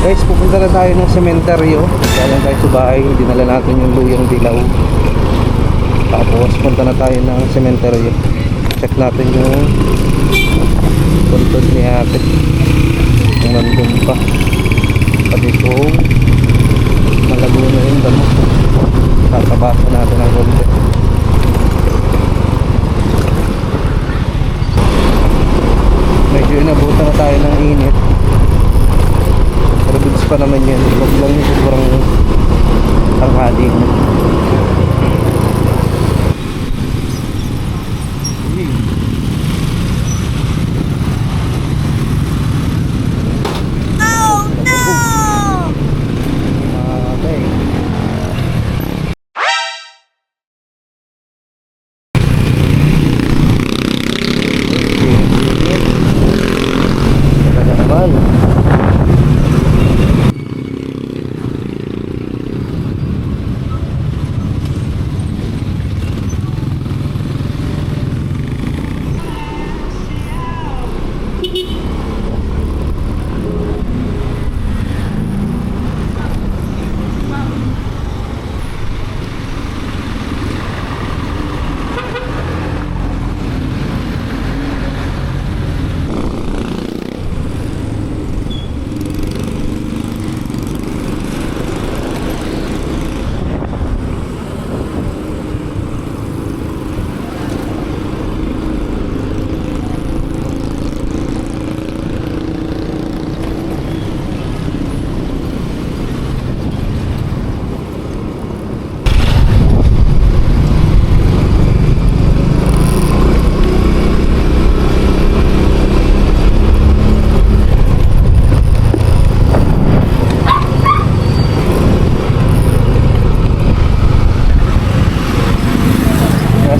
Guys, pupunta na tayo ng sementeryo. Galing tayo sa bahay, dinala natin yung luyang dilaw. Tapos punta na tayo ng sementeryo. Check natin yung puntod ni ate kung nandun pa. Pati kung malago na yung damo, tatabasa natin ang konti. Medyo inabutan na tayo ng init, pero goods pa naman yan. Huwag lang yung sobrang tanghali mo.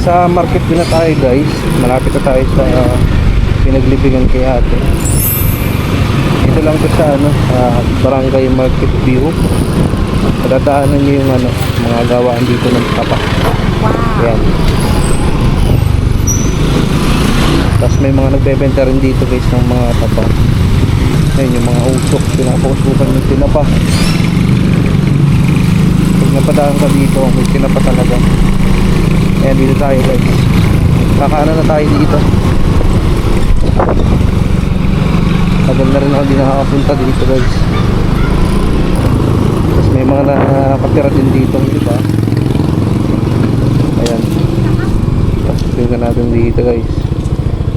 Sa market din na tayo guys, malapit na tayo sa pinaglibingan kay ate. Ito lang to sa Barangay Market View. Dadaanan nyo yung mga gawaan dito ng tapak. Ayan. Tapos may mga nagbebenta rin dito guys ng mga tapa. Ayan yung mga usok, pinapausukan yung tinapa. Pag napadaan ka dito, may tinapa talaga. Ayan, dito tayo guys. Kakaanan na tayo dito. Tagal na rin ako hindi nakakapunta dito guys. Tapos may mga nakatira din dito, di ba? Ayan. Tapos tingnan natin dito guys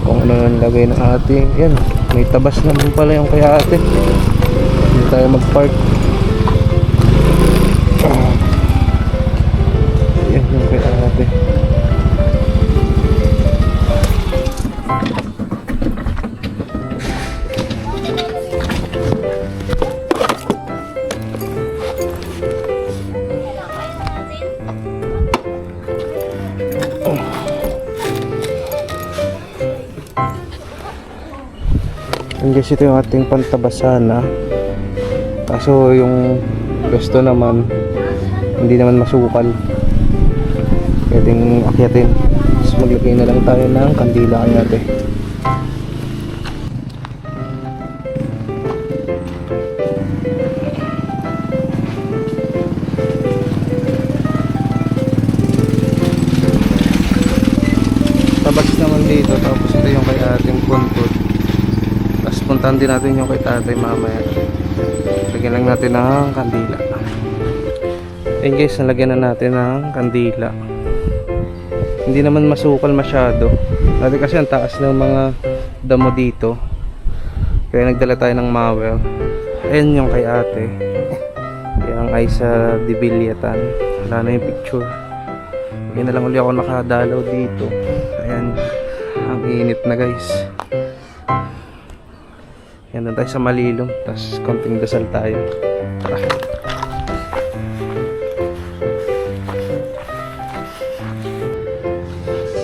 kung ano yung lagay ng ating. Ayan, may tabas naman pala yung kay ate. Dito tayo mag-park. Ayan yung kay ate. Guys, ito yung ating pantabasana. Kaso yung gusto naman hindi naman masukal, pwedeng akyatin. Tapos maglagay na lang tayo ng kandila kay ate. Tabas naman dito. Tapos ito yung kay ating puntod. Puntahan din natin yung kay tatay mamaya. Lagyan lang natin ng kandila. Ayun guys, nalagyan na natin ng kandila. Hindi naman masukal masyado. Dati kasi ang taas ng mga damo dito, kaya nagdala tayo ng mawel. Ayun yung kay ate. Yung ay sa Dibiliatan. Wala na yung picture. Ayun na lang uli ako nakadalaw dito. Ayan, ang init na guys. Yan, doon tayo sa Malilom. Tapos konting dasal tayo. Tara.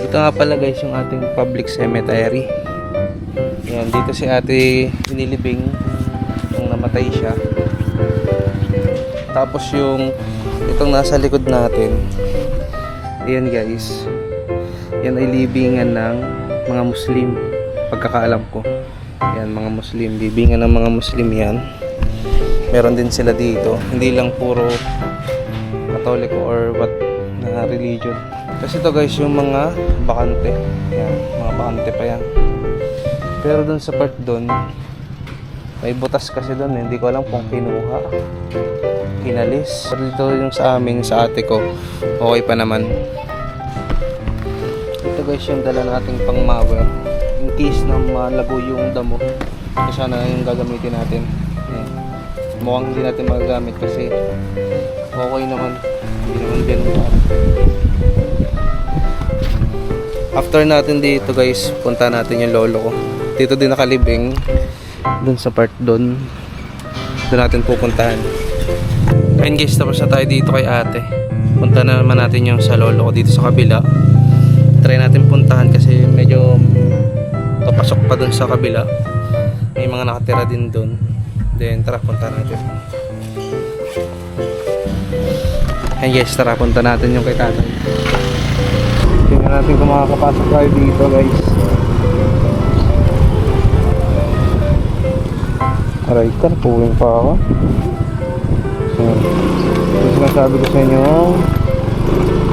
Ito nga pala guys yung ating public cemetery. Yan, dito si ate inilibing nung namatay siya. Tapos yung itong nasa likod natin, ayan guys, yan ay libingan ng mga Muslim, pagkakaalam ko. Yan, mga Muslim, bibingan ng mga Muslim yan. meron din sila dito. Hindi lang puro Katoliko or what na religion. Kasi to guys, yung mga bakante. Yan, mga bakante pa yan. Pero dun sa part dun, may butas kasi dun. Hindi ko alam kung kinuha, kinalis. Pero dito yung sa amin, sa ate ko, okay pa naman. Ito guys yung dala nating pang mower. In case na malago yung damo, ito sana yung gagamitin natin. Yan. Mukhang hindi natin magagamit kasi okay naman. Hindi naman din. After natin dito guys, punta natin yung lolo ko. Dito din nakalibing. Dun sa part dun. Doon natin pupuntahan. Ayun guys, tapos na tayo dito kay ate. Punta na naman natin yung sa lolo ko dito sa kabila. Try natin puntahan kasi medyo papasok pa dun sa kabila. May mga nakatira din dun. Then tara, punta natin. Ayun guys, tara, punta natin yung kay tatay. Tingnan natin kung makakapasok tayo dito guys. Aray ka, puwing pa ako. Ito sinasabi ko sa inyo,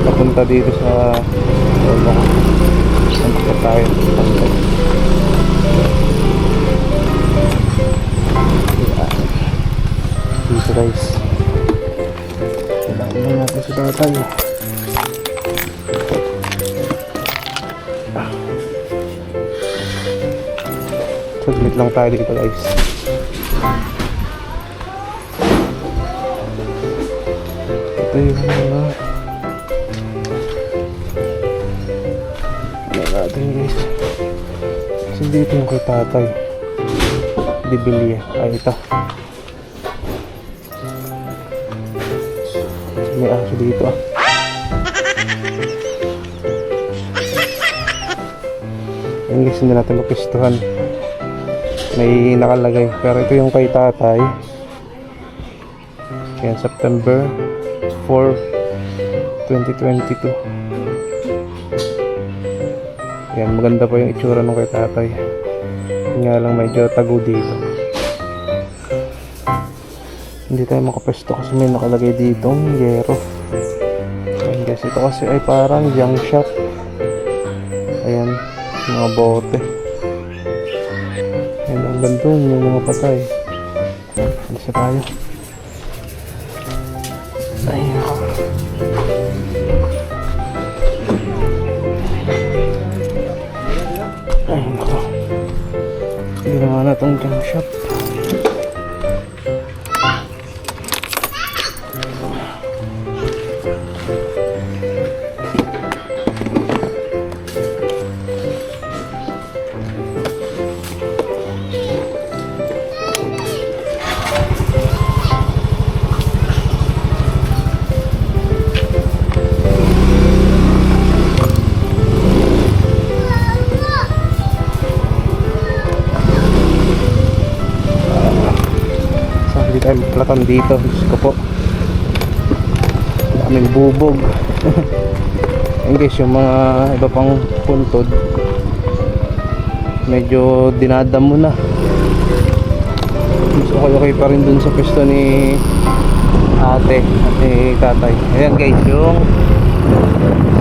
papunta dito sa lolo ko. Punta tayo. Dito guys. Kailangan natin si tatay. Saglit lang tayo dito guys. Ito yung mga natin guys. Kasi dito yung kay tatay. Bibili ay ito. May aso dito ah. Ayun guys, hindi natin mapistuhan. May nakalagay. Pero ito yung kay tatay. Yan, September 4, 2022. Yan, maganda pa yung itsura ng kay tatay. Nga lang medyo tago dito. Hindi tayo makapesto kasi may nakalagay ditong yero. Ayan guys, ito kasi ay parang junk shop. Ayan, mga bote. Ayan, ang ganda yung mga patay. Alisa tayo. Ayan. Ayan ko. Ginawa na itong junk shop. Tayo magplatan dito. Diyos ko po, daming bubog. Ayun guys, yung mga iba pang puntod medyo dinadamo na. Mas okay pa rin dun sa pwesto ni ate at ni tatay. Ayan guys, yung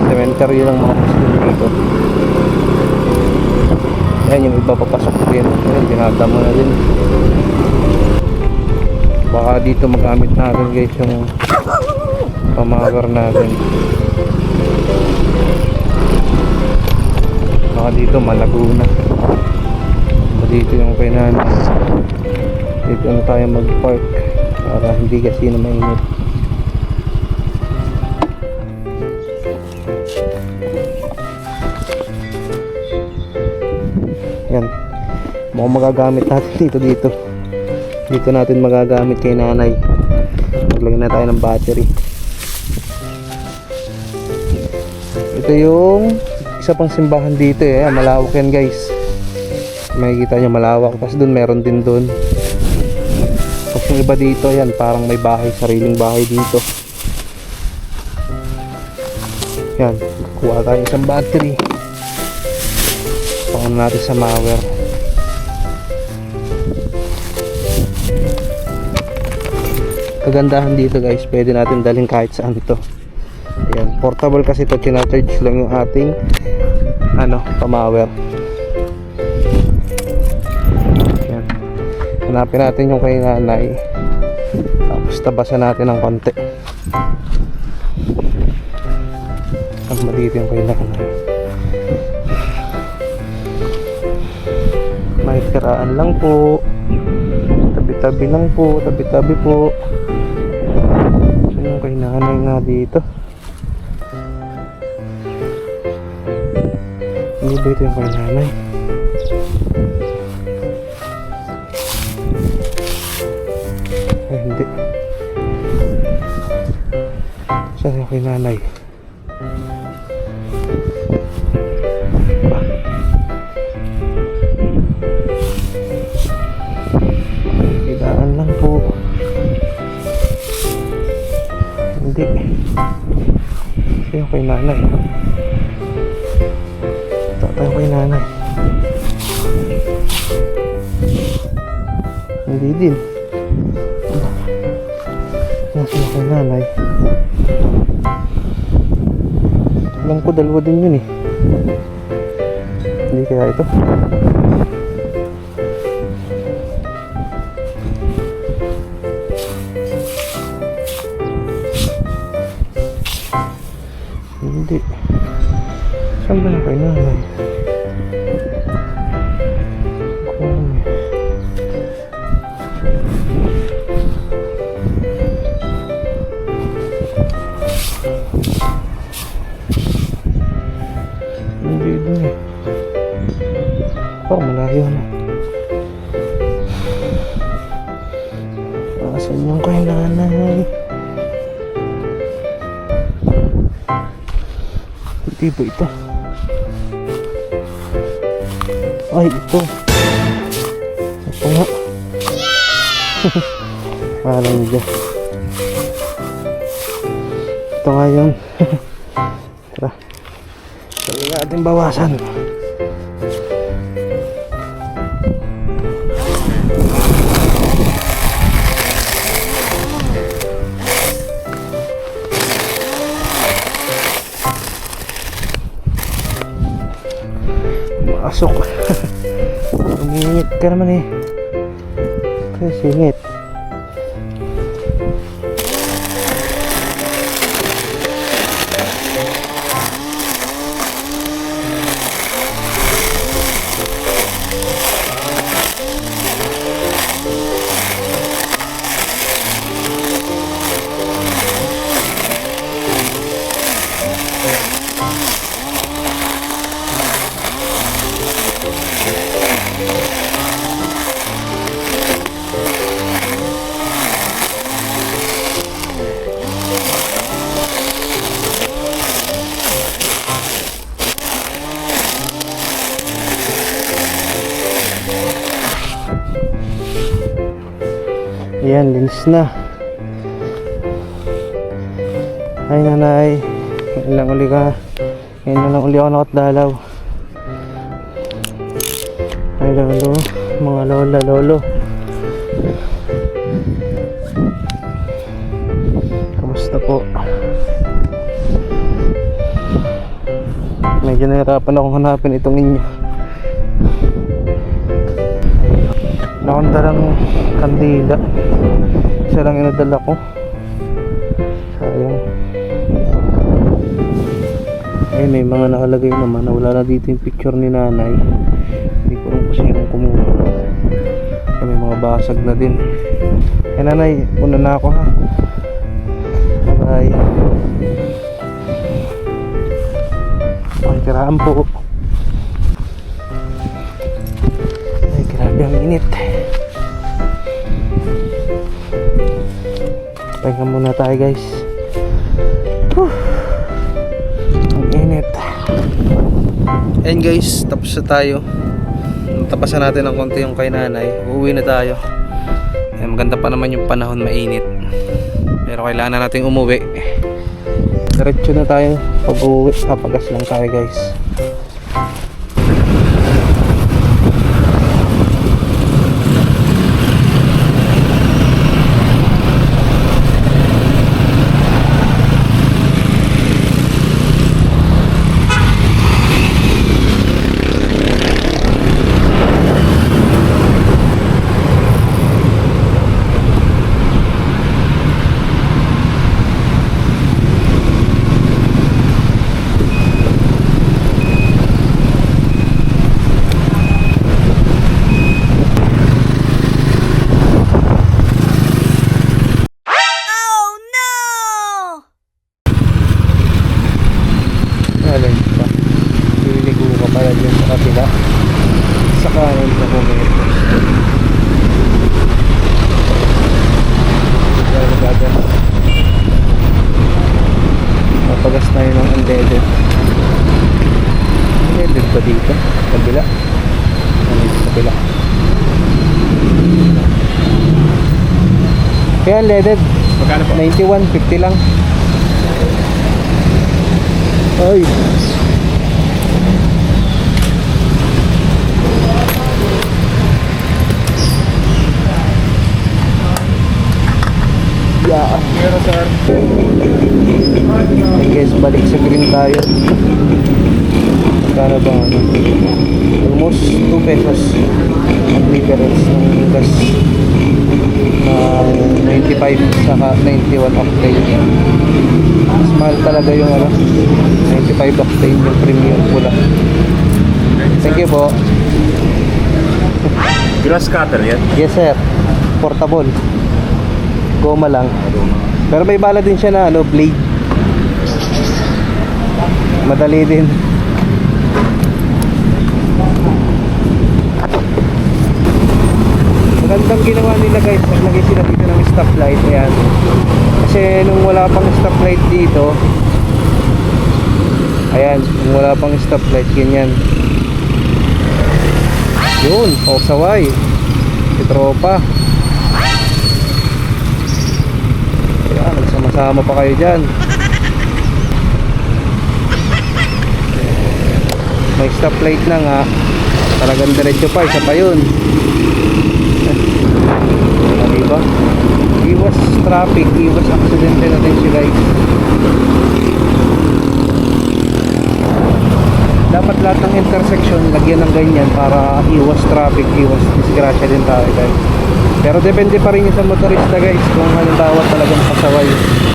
cemetery ng mga pwesto dito. Ayan yung iba papasok din. Ayan, dinadamo na din. Baka dito magamit natin guys yung pamagar natin. Baka dito malago na. Dito yung kay nanay. Dito na tayo mag-park para hindi kasi na mainit. Yan, mukhang magagamit natin dito. Dito natin magagamit kay nanay. Maglagay na tayo ng battery. Ito yung isa pang simbahan dito eh. Malawak yan guys. Makikita nyo malawak. Tapos dun meron din dun. Tapos yung iba dito yan, parang may bahay, sariling bahay dito. Yan, kuha tayo isang battery. Pangan natin sa mower. kagandahan dito guys, pwede natin dalhin kahit saan ito. Ayan, portable kasi ito, charge lang yung ating pamawer. Ayan, hanapin natin yung kay nanay, tapos tabasan natin ng konti. Ang maliit yung kay nanay, may kiraan lang po, tabi-tabi lang po, tabi-tabi po. So yung kay nanay nga dito, hindi ba ito yung kay nanay? Ay hindi, saan yung kay nanay? Kailangan lang po, hindi, ito yung kay nanay. Tayo kay nanay, hindi din. Nasa kay nanay, alam ko dalawa din yun eh. Hindi kaya ito? Hindi. Saan ba yung kay nanay? Hindi dun eh. Oh, malayo na. Asan yung kay nanay? Hindi ba ito? Ay, ito. Ito nga. Parang dyan. Ito nga yun. Tara. Sabi natin bawasan. Masok. Umingit ka naman eh. Kaya singit. Ayan, linis na. Ay nanay, ngayon lang uli ka. Ngayon lang uli ako nakatdalaw. Ay lolo, mga lola, lolo. Kamusta po? Medyo nahirapan akong hanapin itong inyo. Nakandarang kandila, isa lang inadala ko, sayang. Eh may mga nakalagay naman na wala na dito yung picture ni nanay. Hindi ko rin kasi yung kumuha. May mga basag na din. Eh nanay, una na ako ha. Bye bye. Ay tiraan po. Ay grabe ang init. Pahinga muna tayo guys. Ang init. Ayan guys, tapos na tayo. Tapasan natin ng konti yung kay nanay. Uuwi na tayo. Ayan, maganda pa naman yung panahon, mainit. Pero kailangan na natin umuwi. Diretso na tayo. Pag uuwi, papagas lang tayo guys. Yan, leaded. Magkano po? 91.50 lang. Ay. Yeah. Pero sir. Hey guys, balik sa green tayo. Magkano ba ano? Almost 2 pesos ang difference ng gas ng 95 saka 91 octane. Mas mahal talaga yung ano, 95 octane yung premium pula. Thank you po. Grass cutter yan. Yes sir, portable. Goma lang. Pero may bala din siya na ano, blade. Madali din. Magandang ginawa nila guys, naglagay sila dito ng stoplight. Ayan. Kasi nung wala pang stoplight dito, ayan, nung wala pang stoplight, ganyan. Yun, saway. Si tropa. Ayan, nagsama-sama pa kayo dyan. May stoplight na nga. Talagang diretso pa, isa pa yun. Diba? Iwas traffic, iwas aksidente natin siya guys. Dapat lahat ng intersection lagyan ng ganyan para iwas traffic, iwas disgrasya din tayo guys. Pero depende pa rin yung sa motorista guys kung halimbawa talagang pasaway.